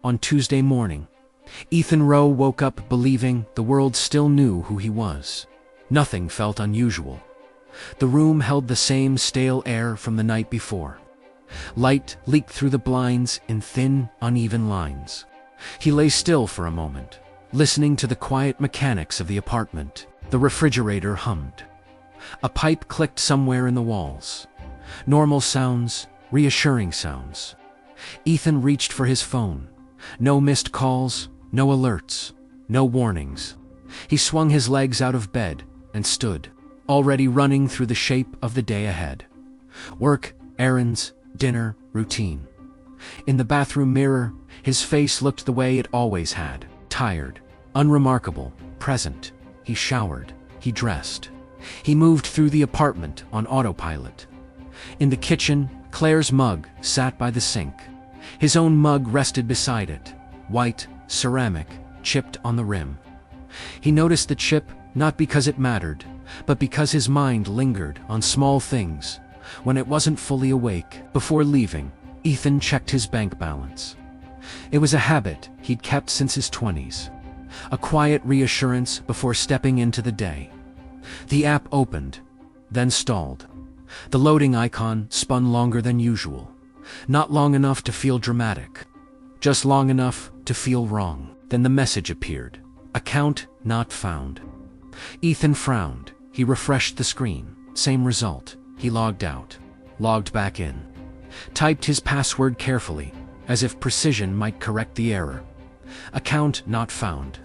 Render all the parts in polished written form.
on Tuesday morning. Ethan Rowe woke up believing the world still knew who he was. Nothing felt unusual. The room held the same stale air from the night before. Light leaked through the blinds in thin, uneven lines. He lay still for a moment, listening to the quiet mechanics of the apartment. The refrigerator hummed. A pipe clicked somewhere in the walls. Normal sounds, reassuring sounds. Ethan reached for his phone. No missed calls, no alerts, no warnings. He swung his legs out of bed and stood, already running through the shape of the day ahead. Work, errands, dinner, routine. In the bathroom mirror, his face looked the way it always had. Tired, unremarkable, present. He showered. He dressed. He moved through the apartment on autopilot. In the kitchen, Claire's mug sat by the sink. His own mug rested beside it, white, ceramic, chipped on the rim. He noticed the chip not because it mattered, but because his mind lingered on small things. When it wasn't fully awake, before leaving, Ethan checked his bank balance. It was a habit he'd kept since his 20s. A quiet reassurance before stepping into the day. The app opened, then stalled. The loading icon spun longer than usual. Not long enough to feel dramatic. Just long enough to feel wrong. Then the message appeared. Account not found. Ethan frowned. He refreshed the screen. Same result. He logged out. Logged back in. Typed his password carefully, as if precision might correct the error. Account not found.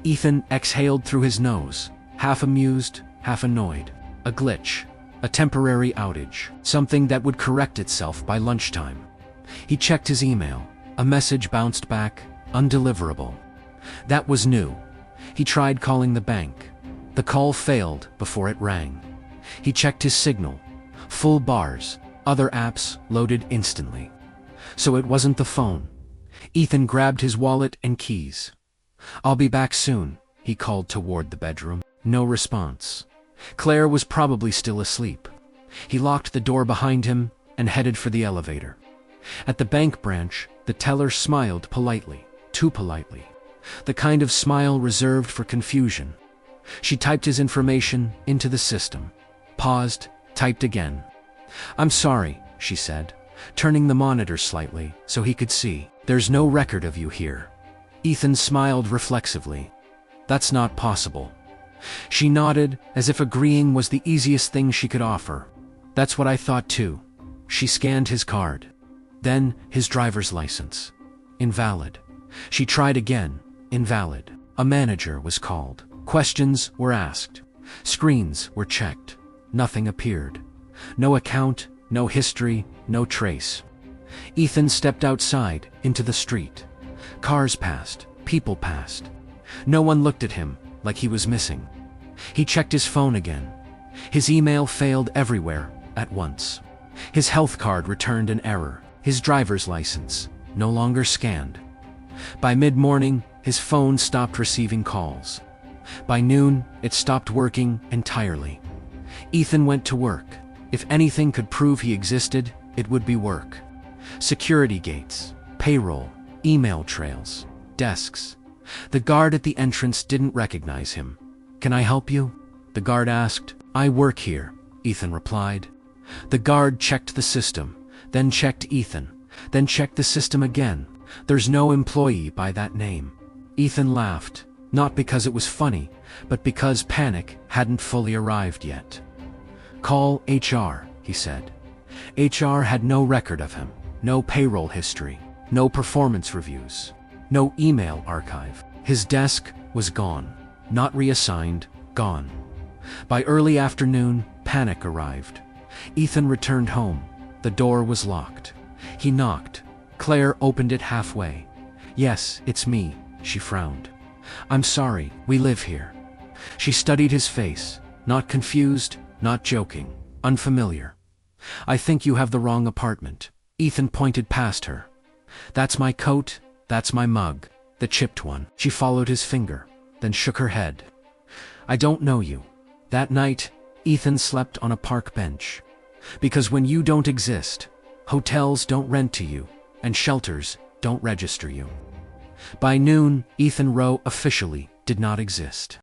Ethan exhaled through his nose, half amused, half annoyed. A glitch. A temporary outage. Something that would correct itself by lunchtime. He checked his email. A message bounced back, undeliverable. That was new. He tried calling the bank. The call failed before it rang. He checked his signal. Full bars. Other apps loaded instantly. So it wasn't the phone. Ethan grabbed his wallet and keys. "I'll be back soon," he called toward the bedroom. No response. Claire was probably still asleep. He locked the door behind him and headed for the elevator. At the bank branch, the teller smiled politely, too politely. The kind of smile reserved for confusion. She typed his information into the system. Paused, typed again. "I'm sorry," she said, turning the monitor slightly so he could see. "There's no record of you here." Ethan smiled reflexively. "That's not possible." She nodded, as if agreeing was the easiest thing she could offer. "That's what I thought too." She scanned his card. Then his driver's license. Invalid. She tried again. Invalid. A manager was called. Questions were asked. Screens were checked. Nothing appeared. No account, no history, no trace. Ethan stepped outside, into the street. Cars passed. People passed. No one looked at him, like he was missing. He checked his phone again. His email failed everywhere, at once. His health card returned an error. His driver's license, no longer scanned. By mid-morning, his phone stopped receiving calls. By noon, it stopped working entirely. Ethan went to work. If anything could prove he existed, it would be work. Security gates, payroll, email trails, desks. The guard at the entrance didn't recognize him. "Can I help you?" the guard asked. "I work here," Ethan replied. The guard checked the system, then checked Ethan, then checked the system again. "There's no employee by that name." Ethan laughed, not because it was funny, but because panic hadn't fully arrived yet. "Call HR," he said. HR had no record of him, no payroll history, no performance reviews, no email archive. His desk was gone, not reassigned, gone. By early afternoon, panic arrived. Ethan returned home. The door was locked. He knocked. Claire opened it halfway. "Yes, it's me," she frowned. "I'm sorry, we live here." She studied his face, not confused, not joking, unfamiliar. "I think you have the wrong apartment." Ethan pointed past her. "That's my coat, that's my mug, the chipped one." She followed his finger, then shook her head. "I don't know you." That night, Ethan slept on a park bench. Because when you don't exist, hotels don't rent to you, and shelters don't register you. By noon, Ethan Rowe officially did not exist.